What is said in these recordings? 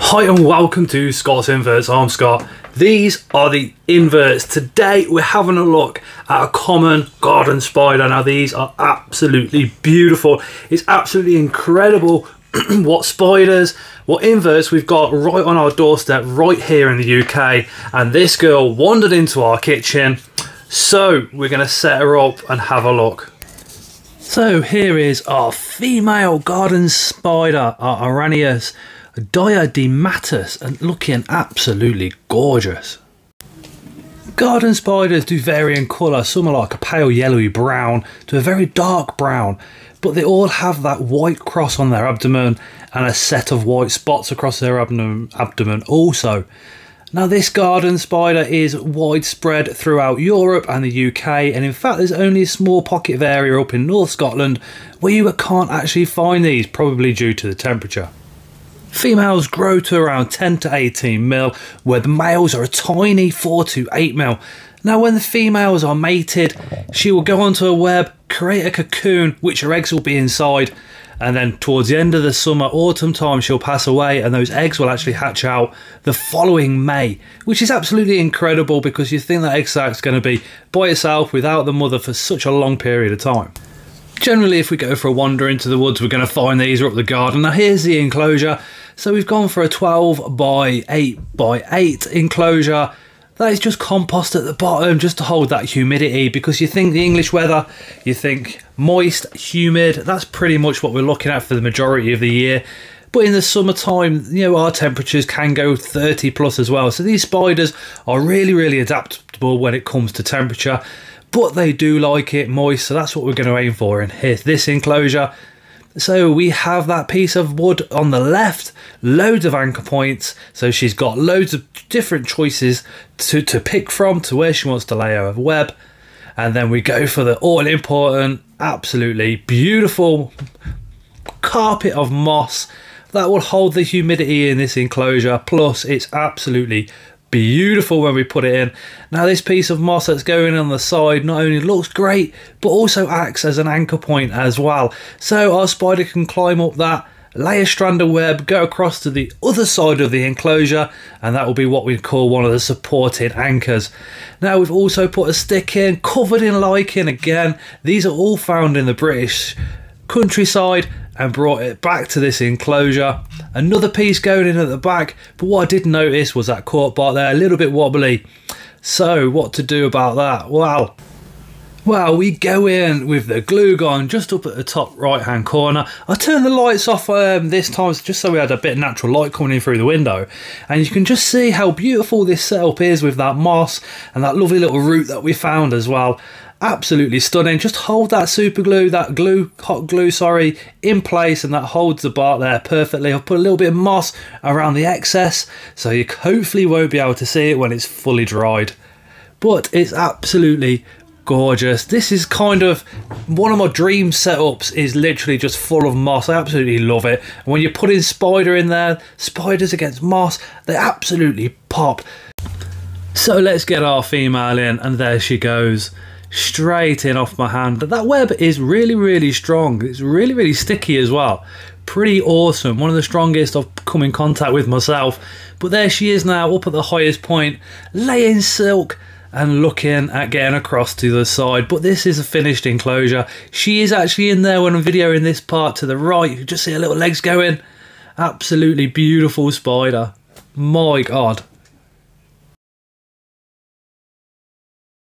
Hi and welcome to Scott's Inverts. I'm Scott. These are the inverts. Today we're having a look at a common garden spider. Now these are absolutely beautiful. It's absolutely incredible what spiders, what inverts we've got right on our doorstep right here in the UK. And this girl wandered into our kitchen, so we're going to set her up and have a look. So here is our female garden spider, our Araneus diadematus, and looking absolutely gorgeous. Garden spiders do vary in colour. Some are like a pale yellowy brown to a very dark brown, but they all have that white cross on their abdomen and a set of white spots across their abdomen also. Now this garden spider is widespread throughout Europe and the UK, and in fact there's only a small pocket of area up in North Scotland where you can't actually find these, probably due to the temperature. Females grow to around 10 to 18 mil, where the males are a tiny 4 to 8 mil. Now when the females are mated, she will go onto a web, create a cocoon, which her eggs will be inside, and then towards the end of the summer, autumn time, she'll pass away and those eggs will actually hatch out the following May, which is absolutely incredible because you think that egg sack's going to be by itself without the mother for such a long period of time. Generally, if we go for a wander into the woods, we're going to find these are up the garden. Now here's the enclosure. So we've gone for a 12 by 8 by 8 enclosure. That is just compost at the bottom just to hold that humidity, because you think the English weather, you think moist, humid, that's pretty much what we're looking at for the majority of the year. But in the summertime, you know, our temperatures can go 30 plus as well. So these spiders are really adaptable when it comes to temperature, but they do like it moist. So that's what we're going to aim for in here, this enclosure. So we have that piece of wood on the left, loads of anchor points, so she's got loads of different choices to pick from to where she wants to lay her web. And then we go for the all important, absolutely beautiful carpet of moss that will hold the humidity in this enclosure, plus it's absolutely beautiful when we put it in. Now this piece of moss that's going on the side not only looks great, but also acts as an anchor point as well. So our spider can climb up that, lay a strand of web, go across to the other side of the enclosure, and that will be what we call one of the supported anchors. Now we've also put a stick in, covered in lichen again. These are all found in the British countryside, and brought it back to this enclosure. Another piece going in at the back, but what I did notice was that cork bark there, a little bit wobbly. So what to do about that? Well, we go in with the glue gun just up at the top right hand corner. I turned the lights off this time just so we had a bit of natural light coming in through the window, and you can just see how beautiful this setup is with that moss and that lovely little root that we found as well. Absolutely stunning. Just hold that super glue, hot glue, in place, and that holds the bark there perfectly. I've put a little bit of moss around the excess, so you hopefully won't be able to see it when it's fully dried. But it's absolutely gorgeous. This is kind of one of my dream setups, is literally just full of moss. I absolutely love it. And when you put in spider in there, spiders against moss, they absolutely pop. So let's get our female in, and there she goes. Straight in off my hand. But that web is really strong. It's really sticky as well. Pretty awesome. One of the strongest I've come in contact with myself. But there she is now up at the highest point, laying silk and looking at getting across to the side. But this is a finished enclosure. She is actually in there when I'm videoing this part to the right. You can just see her little legs going. Absolutely beautiful spider. My God.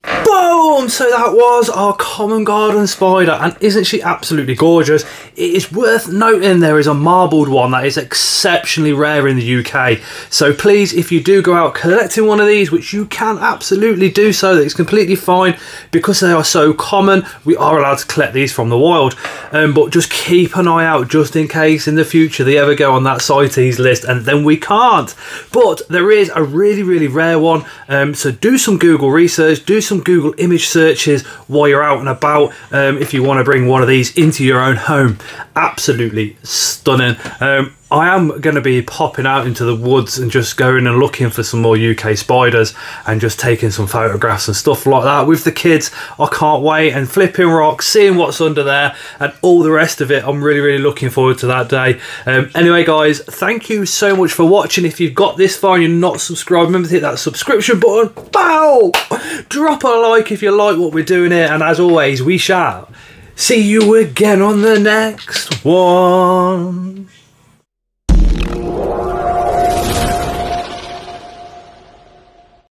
Boom! So that was our common garden spider, and isn't she absolutely gorgeous? It is worth noting there is a marbled one that is exceptionally rare in the UK. So please, if you do go out collecting one of these, which you can absolutely do so, that it's completely fine, because they are so common, we are allowed to collect these from the wild. But just keep an eye out just in case in the future they ever go on that CITES list, and then we can't. But there is a really rare one, so do some Google research, do some Google image image searches while you're out and about, if you want to bring one of these into your own home. Absolutely stunning. I am going to be popping out into the woods and just going and looking for some more UK spiders and just taking some photographs and stuff like that with the kids. I can't wait, and flipping rocks, seeing what's under there and all the rest of it. I'm really looking forward to that day. Anyway guys, thank you so much for watching. If you've got this far and you're not subscribed, remember to hit that subscription button. Bow! Drop a like if you like what we're doing here, and as always, we shall see you again on the next one.